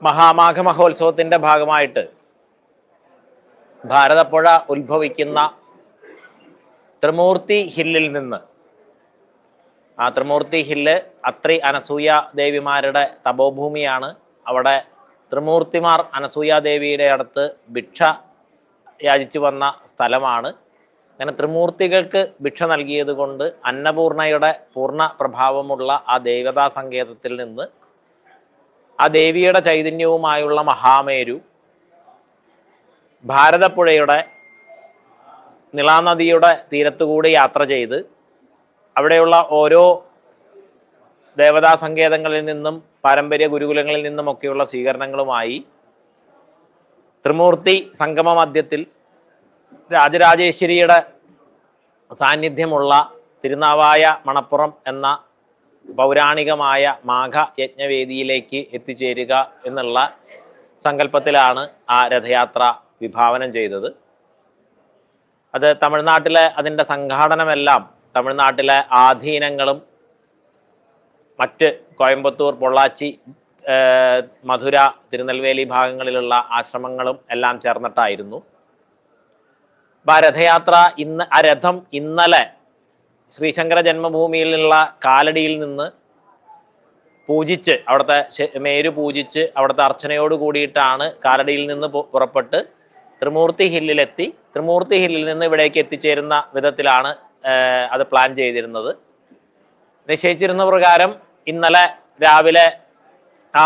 മഹാമാഘ മഹോത്സവത്തിന്റെ ഭാഗമായിട്ട് ഭാരതപ്പുഴ ഉത്ഭവിക്കുന്ന ത്രിമൂർത്തി ഹില്ലിൽ നിന്ന്, ആ ത്രിമൂർത്തി ഹില്ല് അത്രി അനസൂയ ദേവിമാരുടെ തപോഭൂമിയാണ്. അവിടെ ത്രിമൂർത്തിമാർ അനസൂയ ദേവിയുടെ അടുത്ത് ഭിക്ഷ യാചിച്ചു വന്ന സ്ഥലമാണ്. അങ്ങനെ ത്രിമൂർത്തികൾക്ക് ഭിക്ഷ നൽകിയത് കൊണ്ട് അന്നപൂർണയുടെ പൂർണ്ണ പ്രഭാവമുള്ള ആ ദേവതാ സങ്കേതത്തിൽ നിന്ന് ആ ദേവിയുടെ ചൈതന്യവുമായുള്ള മഹാമേരു ഭാരതപ്പുഴയുടെ നിളാനദിയുടെ തീരത്തുകൂടി യാത്ര ചെയ്ത് അവിടെയുള്ള ഓരോ ദേവതാ സങ്കേതങ്ങളിൽ നിന്നും പാരമ്പര്യ ഗുരുകുലങ്ങളിൽ നിന്നുമൊക്കെയുള്ള സ്വീകരണങ്ങളുമായി ത്രിമൂർത്തി സംഗമ മധ്യത്തിൽ രാജരാജേശ്വരിയുടെ സാന്നിധ്യമുള്ള തിരുനാവായ മണപ്പുറം എന്ന പൗരാണികമായ മാഘ യജ്ഞവേദിയിലേക്ക് എത്തിച്ചേരുക എന്നുള്ള സങ്കല്പത്തിലാണ് ആ രഥയാത്ര വിഭാവനം ചെയ്തത്. അത് തമിഴ്നാട്ടിലെ അതിൻ്റെ സംഘാടനമെല്ലാം തമിഴ്നാട്ടിലെ ആധീനങ്ങളും മറ്റ് കോയമ്പത്തൂർ, പൊള്ളാച്ചി, മധുര, തിരുനെൽവേലി ഭാഗങ്ങളിലുള്ള ആശ്രമങ്ങളും എല്ലാം ചേർന്നിട്ടായിരുന്നു. ആ രഥയാത്ര ആ രഥം ഇന്നലെ ശ്രീശങ്കര ജന്മഭൂമിയിലുള്ള കാലടിയിൽ നിന്ന് പൂജിച്ച് അവിടുത്തെ മേരു പൂജിച്ച് അവിടുത്തെ അർച്ചനയോട് കൂടിയിട്ടാണ് കാലടിയിൽ നിന്ന് പുറപ്പെട്ട് ത്രിമൂർത്തി ഹില്ലിലെത്തി ത്രിമൂർത്തി ഹില്ലിൽ നിന്ന് ഇവിടേക്ക് എത്തിച്ചേരുന്ന വിധത്തിലാണ് അത് പ്ലാൻ ചെയ്തിരുന്നത്. നിശ്ചയിച്ചിരുന്ന പ്രകാരം ഇന്നലെ രാവിലെ ആ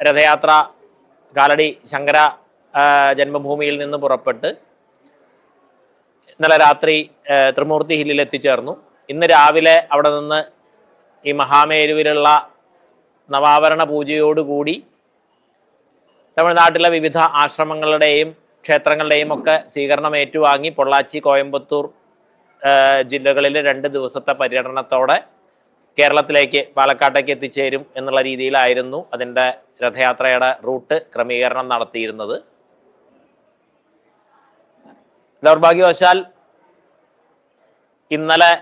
രഥയാത്ര കാലടി ശങ്കര ജന്മഭൂമിയിൽ നിന്ന് പുറപ്പെട്ട് ഇന്നലെ രാത്രി ത്രിമൂർത്തി ഹില്ലിൽ എത്തിച്ചേർന്നു. ഇന്ന് രാവിലെ അവിടെ നിന്ന് ഈ മഹാമേരുവിലുള്ള നവാവരണ പൂജയോടുകൂടി തമിഴ്നാട്ടിലെ വിവിധ ആശ്രമങ്ങളുടെയും ക്ഷേത്രങ്ങളുടെയും ഒക്കെ സ്വീകരണം ഏറ്റുവാങ്ങി പൊള്ളാച്ചി, കോയമ്പത്തൂർ ജില്ലകളിൽ 2 ദിവസത്തെ പര്യടനത്തോടെ കേരളത്തിലേക്ക്, പാലക്കാട്ടേക്ക് എത്തിച്ചേരും എന്നുള്ള രീതിയിലായിരുന്നു അതിൻ്റെ രഥയാത്രയുടെ റൂട്ട് ക്രമീകരണം നടത്തിയിരുന്നത്. ദൗർഭാഗ്യവശാൽ ഇന്നലെ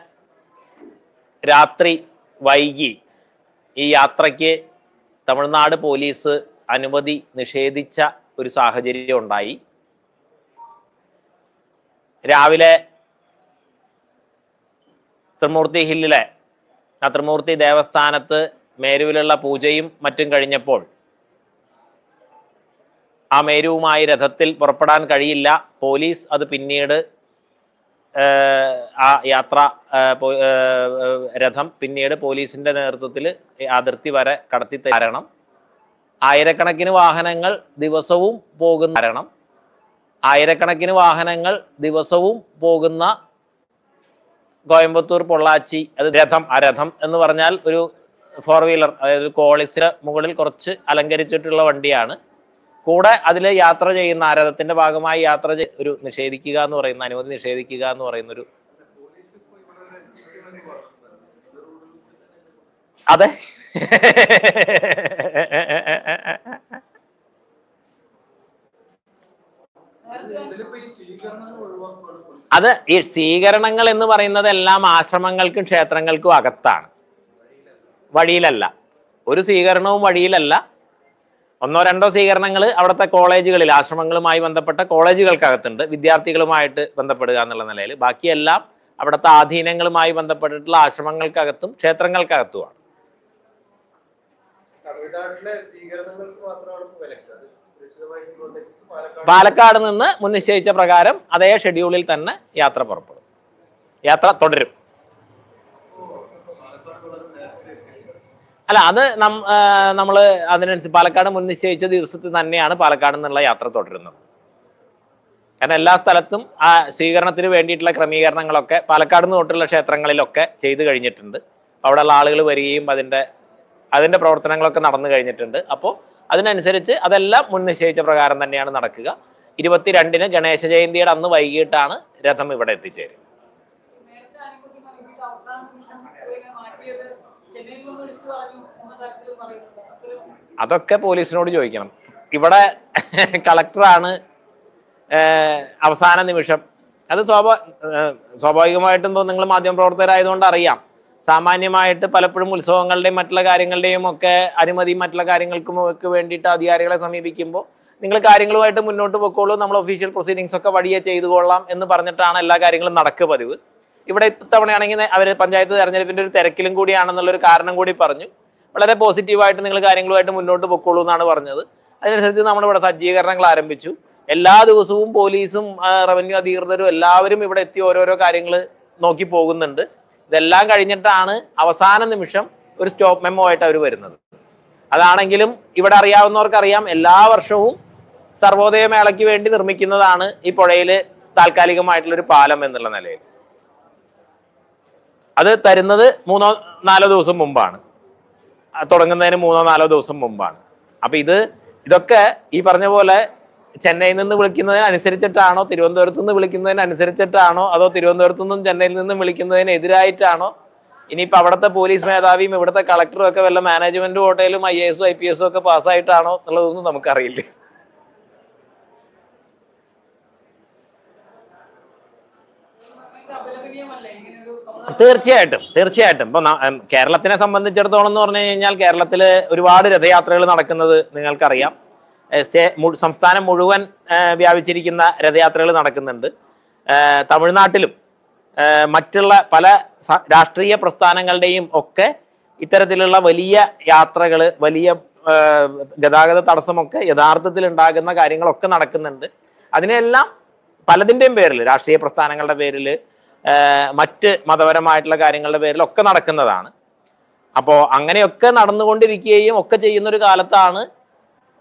രാത്രി വൈകി ഈ യാത്രയ്ക്ക് തമിഴ്നാട് പോലീസ് അനുമതി നിഷേധിച്ച ഒരു സാഹചര്യം ഉണ്ടായി. രാവിലെ ത്രിമൂർത്തി ഹില്ലിലെ ആ ത്രിമൂർത്തി ദേവസ്ഥാനത്ത് മേരുവിലുള്ള പൂജയും മറ്റും കഴിഞ്ഞപ്പോൾ ആ മേരുവുമായി രഥത്തിൽ പുറപ്പെടാൻ കഴിയില്ല. പോലീസ് അത് പിന്നീട് ആ യാത്ര രഥം പിന്നീട് പോലീസിന്റെ നേതൃത്വത്തിൽ അതിർത്തി വരെ കടത്തി തരണം. ആയിരക്കണക്കിന് വാഹനങ്ങൾ ദിവസവും പോകുന്ന കോയമ്പത്തൂർ, പൊള്ളാച്ചി, അത് രഥം എന്ന് പറഞ്ഞാൽ ഒരു 4 വീലർ, അതായത് കോളിസിന് മുകളിൽ കുറച്ച് അലങ്കരിച്ചിട്ടുള്ള വണ്ടിയാണ്. കൂടെ അതിൽ യാത്ര ചെയ്യുന്ന രഥത്തിന്റെ ഭാഗമായി ഒരു നിഷേധിക്കുക എന്ന് പറയുന്ന, അനുമതി നിഷേധിക്കുക എന്ന് പറയുന്നൊരു, അതെ അത് ഈ സ്വീകരണങ്ങൾ എന്ന് പറയുന്നത് എല്ലാം ആശ്രമങ്ങൾക്കും ക്ഷേത്രങ്ങൾക്കും അകത്താണ്, വഴിയിലല്ല. ഒരു സ്വീകരണവും വഴിയിലല്ല. 1-2 സ്വീകരണങ്ങൾ അവിടുത്തെ കോളേജുകളിൽ, ആശ്രമങ്ങളുമായി ബന്ധപ്പെട്ട കോളേജുകൾക്കകത്തുണ്ട്, വിദ്യാർത്ഥികളുമായിട്ട് ബന്ധപ്പെടുക എന്നുള്ള നിലയിൽ. ബാക്കിയെല്ലാം അവിടുത്തെ ആധീനങ്ങളുമായി ബന്ധപ്പെട്ടിട്ടുള്ള ആശ്രമങ്ങൾക്കകത്തും ക്ഷേത്രങ്ങൾക്കകത്തുമാണ്. പാലക്കാട് നിന്ന് മുൻ നിശ്ചയിച്ച പ്രകാരം അതേ ഷെഡ്യൂളിൽ തന്നെ യാത്ര പുറപ്പെടും, യാത്ര തുടരും. അല്ല, അത് നമ്മൾ അതിനനുസരിച്ച് പാലക്കാട് മുൻ നിശ്ചയിച്ച ദിവസത്തിൽ തന്നെയാണ് പാലക്കാട് നിന്നുള്ള യാത്ര തുടരുന്നത്. കാരണം എല്ലാ സ്ഥലത്തും ആ സ്വീകരണത്തിന് വേണ്ടിയിട്ടുള്ള ക്രമീകരണങ്ങളൊക്കെ പാലക്കാട് നിന്ന് തൊട്ടുള്ള ക്ഷേത്രങ്ങളിലൊക്കെ ചെയ്തു കഴിഞ്ഞിട്ടുണ്ട്. അവിടെയുള്ള ആളുകൾ വരികയും അതിൻ്റെ പ്രവർത്തനങ്ങളൊക്കെ നടന്നു കഴിഞ്ഞിട്ടുണ്ട്. അപ്പോൾ അതിനനുസരിച്ച് അതെല്ലാം മുൻ നിശ്ചയിച്ച പ്രകാരം തന്നെയാണ് നടക്കുക. 22-ന് ഗണേശ ജയന്തിയുടെ അന്ന് വൈകിട്ടാണ് രഥം ഇവിടെ എത്തിച്ചേരും. അതൊക്കെ പോലീസിനോട് ചോദിക്കണം. ഇവിടെ കളക്ടറാണ് അവസാന നിമിഷം, അത് സ്വാഭാവികമായിട്ടും നിങ്ങൾ മാധ്യമപ്രവർത്തകരായതുകൊണ്ട് അറിയാം, സാമാന്യമായിട്ട് പലപ്പോഴും ഉത്സവങ്ങളുടെയും മറ്റുള്ള കാര്യങ്ങളുടെയും ഒക്കെ അനുമതിയും മറ്റുള്ള കാര്യങ്ങൾക്കും ഒക്കെ വേണ്ടിയിട്ട് അധികാരികളെ സമീപിക്കുമ്പോൾ നിങ്ങൾ കാര്യങ്ങളുമായിട്ട് മുന്നോട്ട് പോയിക്കോളൂ, നമ്മൾ ഒഫീഷ്യൽ പ്രൊസീഡിങ്സ് ഒക്കെ വഴിയെ ചെയ്തു കൊള്ളാം എന്ന് പറഞ്ഞിട്ടാണ് എല്ലാ കാര്യങ്ങളും നടക്കുക പതിവ്. ഇവിടെ ഇത്തവണയാണെങ്കിൽ അവർ പഞ്ചായത്ത് തെരഞ്ഞെടുപ്പിന്റെ ഒരു തിരക്കിലും കൂടിയാണെന്നുള്ളൊരു കാരണം കൂടി പറഞ്ഞു. വളരെ പോസിറ്റീവായിട്ട് നിങ്ങൾ കാര്യങ്ങളുമായിട്ട് മുന്നോട്ട് പോയിക്കോളൂ എന്നാണ് പറഞ്ഞത്. അതിനനുസരിച്ച് നമ്മളിവിടെ സജ്ജീകരണങ്ങൾ ആരംഭിച്ചു. എല്ലാ ദിവസവും പോലീസും റവന്യൂ അധികൃതരും എല്ലാവരും ഇവിടെ എത്തി ഓരോരോ കാര്യങ്ങൾ നോക്കി പോകുന്നുണ്ട്. ഇതെല്ലാം കഴിഞ്ഞിട്ടാണ് അവസാന നിമിഷം ഒരു സ്റ്റോപ്പ് മെമ്മോ ആയിട്ട് അവർ വരുന്നത്. അതാണെങ്കിലും ഇവിടെ അറിയാവുന്നവർക്കറിയാം, എല്ലാ വർഷവും സർവോദയ മേളയ്ക്ക് വേണ്ടി നിർമ്മിക്കുന്നതാണ് ഈ പുഴയിൽ താൽക്കാലികമായിട്ടുള്ളൊരു പാലം എന്നുള്ള നിലയിൽ. അത് തരുന്നത് 3-4 ദിവസം മുമ്പാണ്, തുടങ്ങുന്നതിന് 3-4 ദിവസം മുമ്പാണ്. അപ്പൊ ഇതൊക്കെ ഈ പറഞ്ഞ പോലെ ചെന്നൈയിൽ നിന്ന് വിളിക്കുന്നതിനനുസരിച്ചിട്ടാണോ, തിരുവനന്തപുരത്ത് നിന്ന് വിളിക്കുന്നതിനനുസരിച്ചിട്ടാണോ, അതോ തിരുവനന്തപുരത്തു നിന്നും ചെന്നൈയിൽ നിന്നും വിളിക്കുന്നതിന് എതിരായിട്ടാണോ, ഇനിയിപ്പോൾ അവിടുത്തെ പോലീസ് മേധാവിയും ഇവിടുത്തെ കളക്ടറും ഒക്കെ വല്ല മാനേജ്മെന്റ് കോട്ടയിലും IAS IPS ഒക്കെ പാസ്സായിട്ടാണോ എന്നുള്ളതൊന്നും നമുക്കറിയില്ല. തീർച്ചയായിട്ടും ഇപ്പൊ കേരളത്തിനെ സംബന്ധിച്ചിടത്തോളം എന്ന് പറഞ്ഞു കഴിഞ്ഞാൽ കേരളത്തിൽ ഒരുപാട് രഥയാത്രകൾ നടക്കുന്നത് നിങ്ങൾക്കറിയാം. സംസ്ഥാനം മുഴുവൻ വ്യാപിച്ചിരിക്കുന്ന രഥയാത്രകൾ നടക്കുന്നുണ്ട്. തമിഴ്നാട്ടിലും മറ്റുള്ള പല രാഷ്ട്രീയ പ്രസ്ഥാനങ്ങളുടെയും ഒക്കെ ഇത്തരത്തിലുള്ള വലിയ യാത്രകൾ, വലിയ ഗതാഗത തടസ്സമൊക്കെ യഥാർത്ഥത്തിൽ ഉണ്ടാകുന്ന കാര്യങ്ങളൊക്കെ നടക്കുന്നുണ്ട്. അതിനെല്ലാം പലതിൻ്റെയും പേരിൽ, രാഷ്ട്രീയ പ്രസ്ഥാനങ്ങളുടെ പേരിൽ, മറ്റ് മതപരമായിട്ടുള്ള കാര്യങ്ങളുടെ പേരിലൊക്കെ നടക്കുന്നതാണ്. അപ്പോൾ അങ്ങനെയൊക്കെ നടന്നുകൊണ്ടിരിക്കുകയും ഒക്കെ ചെയ്യുന്നൊരു കാലത്താണ്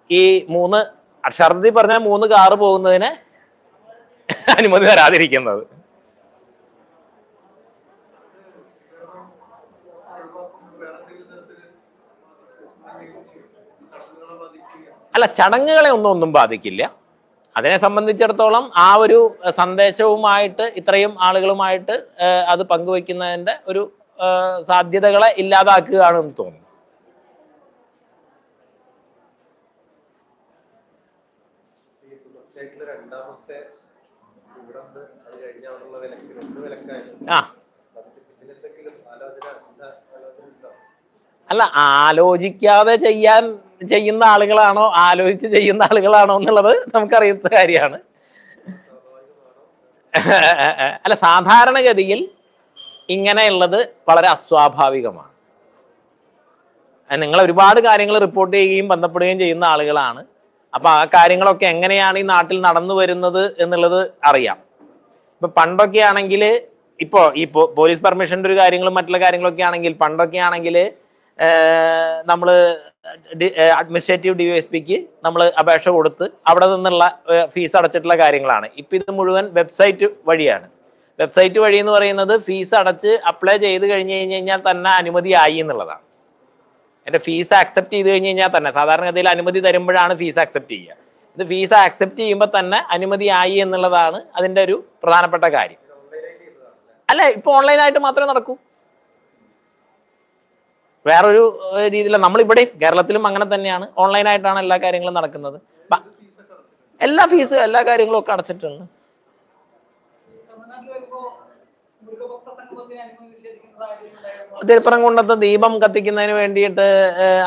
ഈ 3 അക്ഷരത്തിൽ പറഞ്ഞാൽ 3 കാറ് പോകുന്നതിന് അനുമതി തരാതിരിക്കുന്നത്. അല്ല, ചടങ്ങുകളെ ഒന്നും ബാധിക്കില്ല. അതിനെ സംബന്ധിച്ചിടത്തോളം ആ ഒരു സന്ദേശവുമായിട്ട് ഇത്രയും ആളുകളുമായിട്ട് അത് പങ്കുവെക്കുന്നതിൻ്റെ ഒരു സാധ്യതകളെ ഇല്ലാതാക്കുകയാണെന്ന് തോന്നുന്നു. അല്ല, ആലോചിക്കാതെ ചെയ്യുന്ന ആളുകളാണോ ആലോചിച്ച് ചെയ്യുന്ന ആളുകളാണോ എന്നുള്ളത് നമുക്കറിയുന്ന കാര്യമാണ്. അല്ല, സാധാരണഗതിയിൽ ഇങ്ങനെയുള്ളത് വളരെ അസ്വാഭാവികമാണ്. നിങ്ങൾ ഒരുപാട് കാര്യങ്ങൾ റിപ്പോർട്ട് ചെയ്യുകയും ബന്ധപ്പെടുകയും ചെയ്യുന്ന ആളുകളാണ്. അപ്പൊ ആ കാര്യങ്ങളൊക്കെ എങ്ങനെയാണ് ഈ നാട്ടിൽ നടന്നു വരുന്നത് എന്നുള്ളത് അറിയാം. ഇപ്പൊ പണ്ടൊക്കെ ആണെങ്കിൽ, ഇപ്പോ ഈ പോലീസ് പെർമിഷന്റെ ഒരു കാര്യങ്ങളും മറ്റുള്ള കാര്യങ്ങളൊക്കെ ആണെങ്കിൽ, പണ്ടൊക്കെ ആണെങ്കിൽ നമ്മൾ അഡ്മിനിസ്ട്രേറ്റീവ് DYSPക്ക് നമ്മൾ അപേക്ഷ കൊടുത്ത് അവിടെ നിന്നുള്ള ഫീസ് അടച്ചിട്ടുള്ള കാര്യങ്ങളാണ്. ഇപ്പം ഇത് മുഴുവൻ വെബ്സൈറ്റ് വഴിയാണ്. വെബ്സൈറ്റ് വഴി എന്ന് പറയുന്നത് ഫീസ് അടച്ച് അപ്ലൈ ചെയ്ത് കഴിഞ്ഞാൽ തന്നെ അനുമതിയായി എന്നുള്ളതാണ്. എൻ്റെ ഫീസ് ആക്സെപ്റ്റ് ചെയ്ത് കഴിഞ്ഞാൽ തന്നെ, സാധാരണഗതിയിൽ അനുമതി തരുമ്പോഴാണ് ഫീസ് ആക്സെപ്റ്റ് ചെയ്യുക. ഇത് ഫീസ് ആക്സെപ്റ്റ് ചെയ്യുമ്പോൾ തന്നെ അനുമതിയായി എന്നുള്ളതാണ് അതിൻ്റെ ഒരു പ്രധാനപ്പെട്ട കാര്യം. അല്ല, ഇപ്പോൾ ഓൺലൈനായിട്ട് മാത്രമേ നടക്കൂ, വേറൊരു രീതിയില്ല. നമ്മളിവിടെ കേരളത്തിലും അങ്ങനെ തന്നെയാണ്, ഓൺലൈനായിട്ടാണ് എല്ലാ കാര്യങ്ങളും നടക്കുന്നത്. എല്ലാ കാര്യങ്ങളും ഒക്കെ അടച്ചിട്ടുണ്ട്. തിരുപ്പറംകുണ്ടത്ത് ദീപം കത്തിക്കുന്നതിന് വേണ്ടിയിട്ട്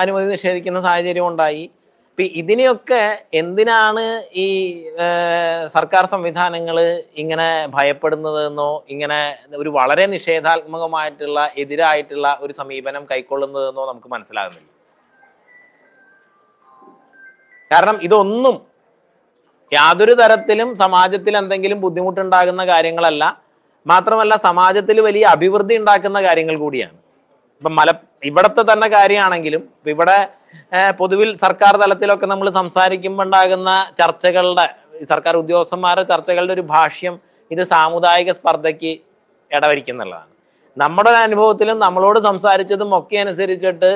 അനുമതി നിഷേധിക്കുന്ന സാഹചര്യം ഉണ്ടായി. ഇതിനെയൊക്കെ എന്തിനാണ് ഈ സർക്കാർ സംവിധാനങ്ങൾ ഇങ്ങനെ ഭയപ്പെടുന്നതെന്നോ, ഇങ്ങനെ ഒരു വളരെ നിഷേധാത്മകമായിട്ടുള്ള എതിരായിട്ടുള്ള ഒരു സമീപനം കൈക്കൊള്ളുന്നതെന്നോ നമുക്ക് മനസ്സിലാകുന്നില്ല. കാരണം ഇതൊന്നും യാതൊരു തരത്തിലും സമാജത്തിൽ എന്തെങ്കിലും ബുദ്ധിമുട്ടുണ്ടാകുന്ന കാര്യങ്ങളല്ല, മാത്രമല്ല സമാജത്തിൽ വലിയ അഭിവൃദ്ധി ഉണ്ടാക്കുന്ന കാര്യങ്ങൾ കൂടിയാണ്. ഇപ്പം ഇവിടത്തെ തന്നെ കാര്യമാണെങ്കിലും, ഇവിടെ പൊതുവിൽ സർക്കാർ തലത്തിലൊക്കെ നമ്മൾ സംസാരിക്കുമ്പോൾ ഉണ്ടാകുന്ന ചർച്ചകളുടെ, സർക്കാർ ഉദ്യോഗസ്ഥന്മാരുടെ ചർച്ചകളുടെ ഒരു ഭാഷ്യം ഇത് സാമുദായിക സ്പർദ്ധയ്ക്ക് ഇടവരിക്കുന്നുള്ളതാണ്. നമ്മുടെ അനുഭവത്തിലും നമ്മളോട് സംസാരിച്ചതും ഒക്കെ അനുസരിച്ചിട്ട്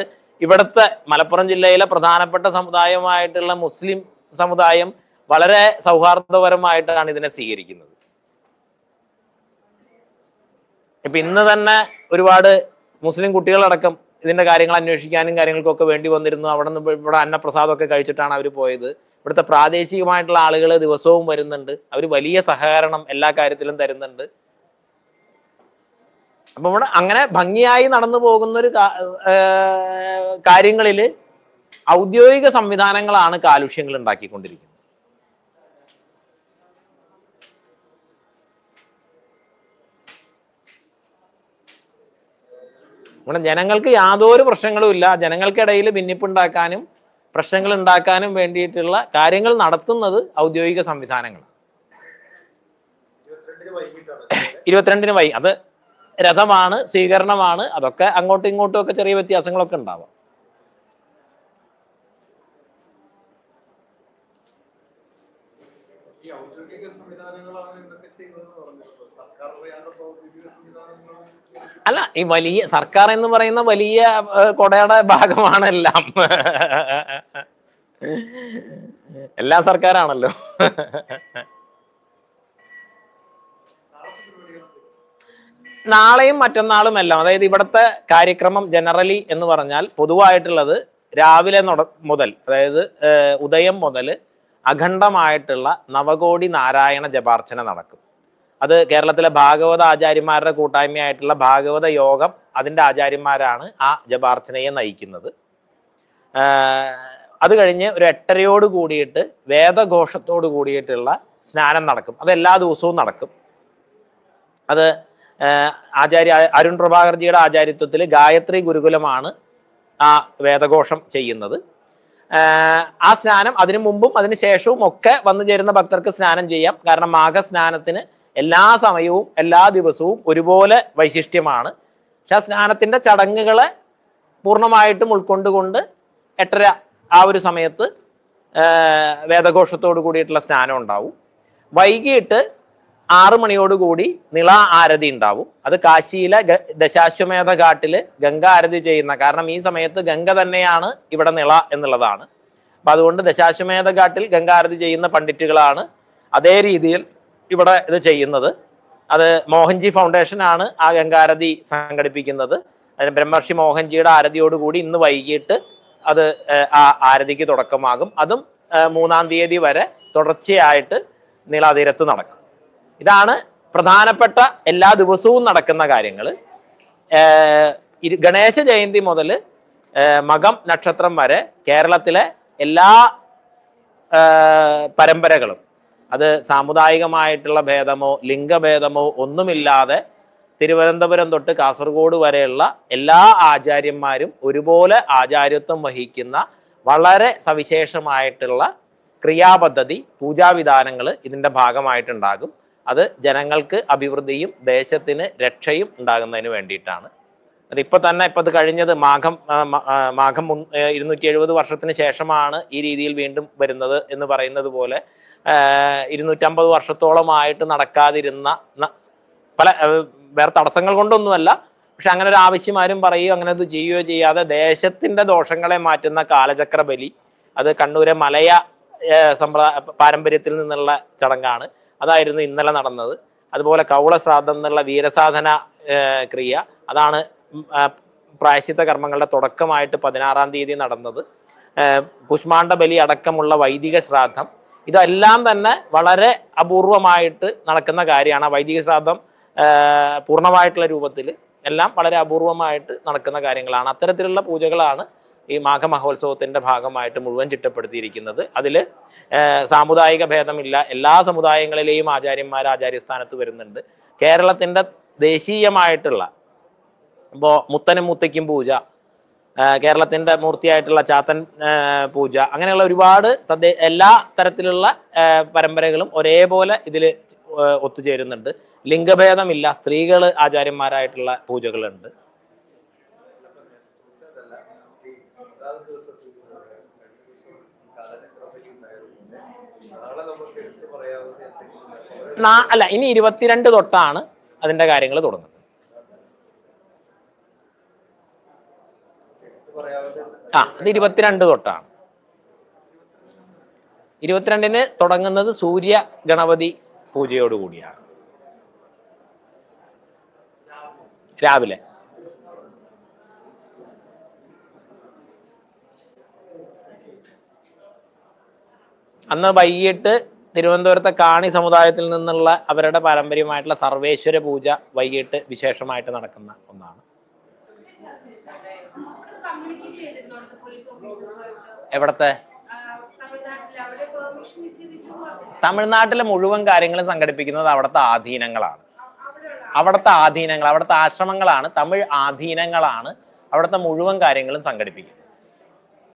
ഇവിടുത്തെ മലപ്പുറം ജില്ലയിലെ പ്രധാനപ്പെട്ട സമുദായമായിട്ടുള്ള മുസ്ലിം സമുദായം വളരെ സൗഹാർദ്ദപരമായിട്ടാണ് ഇതിനെ സ്വീകരിക്കുന്നത്. ഇപ്പം ഇന്ന് തന്നെ ഒരുപാട് മുസ്ലിം കുട്ടികളടക്കം ഇതിൻ്റെ കാര്യങ്ങൾ അന്വേഷിക്കാനും കാര്യങ്ങൾക്കൊക്കെ വേണ്ടി വന്നിരുന്നു. അവിടെ നിന്ന് ഇവിടെ അന്നപ്രസാദമൊക്കെ കഴിച്ചിട്ടാണ് അവർ പോയത്. ഇവിടുത്തെ പ്രാദേശികമായിട്ടുള്ള ആളുകൾ ദിവസവും വരുന്നുണ്ട്. അവർ വലിയ സഹകരണം എല്ലാ കാര്യത്തിലും തരുന്നുണ്ട്. അപ്പൊ ഇവിടെ അങ്ങനെ ഭംഗിയായി നടന്നു പോകുന്ന ഒരു കാര്യങ്ങളിൽ ഔദ്യോഗിക സംവിധാനങ്ങളാണ് കാലുഷ്യങ്ങൾ ഉണ്ടാക്കിക്കൊണ്ടിരിക്കുന്നത്. ഇവിടെ ജനങ്ങൾക്ക് യാതൊരു പ്രശ്നങ്ങളും ഇല്ല. ജനങ്ങൾക്കിടയിൽ ഭിന്നിപ്പുണ്ടാക്കാനും പ്രശ്നങ്ങൾ ഉണ്ടാക്കാനും വേണ്ടിയിട്ടുള്ള കാര്യങ്ങൾ നടത്തുന്നത് ഔദ്യോഗിക സംവിധാനങ്ങളാണ്. 22-ന് അത് രഥമാണ്, സ്വീകരണമാണ്. അതൊക്കെ അങ്ങോട്ടും ഇങ്ങോട്ടും ഒക്കെ ചെറിയ വ്യത്യാസങ്ങളൊക്കെ ഉണ്ടാവാം. അല്ല, ഈ വലിയ സർക്കാർ എന്ന് പറയുന്ന വലിയ കൊടയുടെ ഭാഗമാണെല്ലാം. എല്ലാം സർക്കാരാണല്ലോ. നാളെയും മറ്റന്നാളും എല്ലാം, അതായത് ഇവിടുത്തെ കാര്യക്രമം ജനറലി എന്ന് പറഞ്ഞാൽ പൊതുവായിട്ടുള്ളത് രാവിലെ മുതൽ, അതായത് ഉദയം മുതൽ അഖണ്ഡമായിട്ടുള്ള നവകോടി നാരായണ ജപാർച്ചന നടക്കും. അത് കേരളത്തിലെ ഭാഗവത ആചാര്യന്മാരുടെ കൂട്ടായ്മയായിട്ടുള്ള ഭാഗവത യോഗം, അതിൻ്റെ ആചാര്യന്മാരാണ് ആ ജപാർച്ചനയെ നയിക്കുന്നത്. അത് കഴിഞ്ഞ് ഒരു 8:30 കൂടിയിട്ട് വേദഘോഷത്തോട് കൂടിയിട്ടുള്ള സ്നാനം നടക്കും. അത് എല്ലാ ദിവസവും നടക്കും. അത് അരുൺ പ്രഭാകർജിയുടെ ആചാര്യത്വത്തിൽ ഗായത്രി ഗുരുകുലമാണ് ആ വേദഘോഷം ചെയ്യുന്നത്. ആ സ്നാനം അതിനു മുമ്പും അതിന് ശേഷവും ഒക്കെ വന്നു ചേരുന്ന ഭക്തർക്ക് സ്നാനം ചെയ്യാം. കാരണം മാഘസ്നാനത്തിന് എല്ലാ സമയവും എല്ലാ ദിവസവും ഒരുപോലെ വൈശിഷ്ട്യമാണ്. പക്ഷെ ആ സ്നാനത്തിൻ്റെ ചടങ്ങുകളെ പൂർണ്ണമായിട്ടും ഉൾക്കൊണ്ടുകൊണ്ട് 8:30 ആ ഒരു സമയത്ത് വേദഘോഷത്തോടു കൂടിയിട്ടുള്ള സ്നാനം ഉണ്ടാവും. വൈകിട്ട് 6 മണിയോടുകൂടി നിള ആരതി ഉണ്ടാവും. അത് കാശിയിലെ ദശാശ്വമേധ ഘാട്ടിൽ ഗംഗ ആരതി ചെയ്യുന്ന, കാരണം ഈ സമയത്ത് ഗംഗ തന്നെയാണ് ഇവിടെ നിള എന്നുള്ളതാണ്. അപ്പം അതുകൊണ്ട് ദശാശ്വമേധ ഘാട്ടിൽ ഗംഗാരതി ചെയ്യുന്ന പണ്ഡിറ്റുകളാണ് അതേ രീതിയിൽ ഇവിടെ ഇത് ചെയ്യുന്നത്. അത് മോഹൻജി ഫൗണ്ടേഷനാണ് ആ ഗംഗാരതി സംഘടിപ്പിക്കുന്നത്. അതിന് ബ്രഹ്മർഷി മോഹൻജിയുടെ ആരതിയോടുകൂടി ഇന്ന് വൈകിട്ട് അത് ആ ആരതിക്ക് തുടക്കമാകും. അതും 3-ാം തീയതി വരെ തുടർച്ചയായിട്ട് നീളാതീരത്ത് നടക്കും. ഇതാണ് പ്രധാനപ്പെട്ട എല്ലാ ദിവസവും നടക്കുന്ന കാര്യങ്ങൾ. ഗണേശ ജയന്തി മുതൽ മകം നക്ഷത്രം വരെ കേരളത്തിലെ എല്ലാ പരമ്പരകളും, അത് സാമുദായികമായിട്ടുള്ള ഭേദമോ ലിംഗഭേദമോ ഒന്നുമില്ലാതെ തിരുവനന്തപുരം തൊട്ട് കാസർഗോഡ് വരെയുള്ള എല്ലാ ആചാര്യന്മാരും ഒരുപോലെ ആചാര്യത്വം വഹിക്കുന്ന വളരെ സവിശേഷമായിട്ടുള്ള ക്രിയാപദ്ധതി, പൂജാവിധാനങ്ങൾ ഇതിൻ്റെ ഭാഗമായിട്ടുണ്ടാകും. അത് ജനങ്ങൾക്ക് അഭിവൃദ്ധിയും ദേശത്തിന് രക്ഷയും ഉണ്ടാകുന്നതിന് വേണ്ടിയിട്ടാണ്. അതിപ്പോൾ തന്നെ അത് കഴിഞ്ഞത് മാഘം 270 വർഷത്തിന് ശേഷമാണ് ഈ രീതിയിൽ വീണ്ടും വരുന്നത് എന്ന് പറയുന്നത് പോലെ 250 വർഷത്തോളമായിട്ട് നടക്കാതിരുന്ന പല വേറെ തടസ്സങ്ങൾ കൊണ്ടൊന്നുമല്ല, പക്ഷെ അങ്ങനെ ഒരു ആവശ്യം ആരും പറയുകയോ അങ്ങനെ അത് ചെയ്യുകയോ ചെയ്യാതെ ദേശത്തിൻ്റെ ദോഷങ്ങളെ മാറ്റുന്ന കാലചക്ര ബലി, അത് കണ്ണൂരെ മലയ പാരമ്പര്യത്തിൽ നിന്നുള്ള ചടങ്ങാണ്. അതായിരുന്നു ഇന്നലെ നടന്നത്. അതുപോലെ കൗള ശ്രാദ്ധം എന്നുള്ള വീരസാധന ക്രിയ, അതാണ് പ്രായശ്ചിത്ത കർമ്മങ്ങളുടെ തുടക്കമായിട്ട് 16-ാം തീയതി നടന്നത്. കുഷ്മാണ്ഡ ബലി അടക്കമുള്ള വൈദിക ശ്രാദ്ധം, ഇതെല്ലാം തന്നെ വളരെ അപൂർവമായിട്ട് നടക്കുന്ന കാര്യമാണ്. വൈദിക ശ്രാദ്ധം പൂർണ്ണമായിട്ടുള്ള രൂപത്തിൽ എല്ലാം വളരെ അപൂർവമായിട്ട് നടക്കുന്ന കാര്യങ്ങളാണ്. അത്തരത്തിലുള്ള പൂജകളാണ് ഈ മാഘമഹോത്സവത്തിൻ്റെ ഭാഗമായിട്ട് മുഴുവൻ ചിട്ടപ്പെടുത്തിയിരിക്കുന്നത്. അതിൽ സാമുദായിക ഭേദമില്ല, എല്ലാ സമുദായങ്ങളിലെയും ആചാര്യന്മാർ ആചാര്യസ്ഥാനത്ത് വരുന്നുണ്ട്. കേരളത്തിൻ്റെ ദേശീയമായിട്ടുള്ള ഇപ്പോൾ മുത്തനും മുത്തയ്ക്കും പൂജ, കേരളത്തിൻ്റെ മൂർത്തിയായിട്ടുള്ള ചാത്തൻ പൂജ, അങ്ങനെയുള്ള ഒരുപാട് എല്ലാ തരത്തിലുള്ള പരമ്പരകളും ഒരേപോലെ ഇതിൽ ഒത്തുചേരുന്നുണ്ട്. ലിംഗഭേദമില്ല, സ്ത്രീകൾ ആചാര്യന്മാരായിട്ടുള്ള പൂജകളുണ്ട്. അല്ല, ഇനി 22 തൊട്ടാണ് അതിൻ്റെ കാര്യങ്ങൾ തുടങ്ങുന്നത്. അത് 22 തൊട്ടാണ്. 22-ന് തുടങ്ങുന്നത് സൂര്യ ഗണപതി പൂജയോടുകൂടിയാണ്, രാവിലെ. അന്ന് വൈകിട്ട് തിരുവനന്തപുരത്തെ കാണി സമുദായത്തിൽ നിന്നുള്ള അവരുടെ പാരമ്പര്യമായിട്ടുള്ള സർവേശ്വര പൂജ വൈകിട്ട് വിശേഷമായിട്ട് നടക്കുന്ന ഒന്നാണ്. എവിടത്തെ? തമിഴ്നാട്ടിലെ മുഴുവൻ കാര്യങ്ങളും സംഘടിപ്പിക്കുന്നത് അവിടുത്തെ ആധീനങ്ങളാണ്. അവിടുത്തെ ആശ്രമങ്ങളാണ്, തമിഴ് ആധീനങ്ങളാണ് അവിടുത്തെ മുഴുവൻ കാര്യങ്ങളും സംഘടിപ്പിക്കുന്നത്.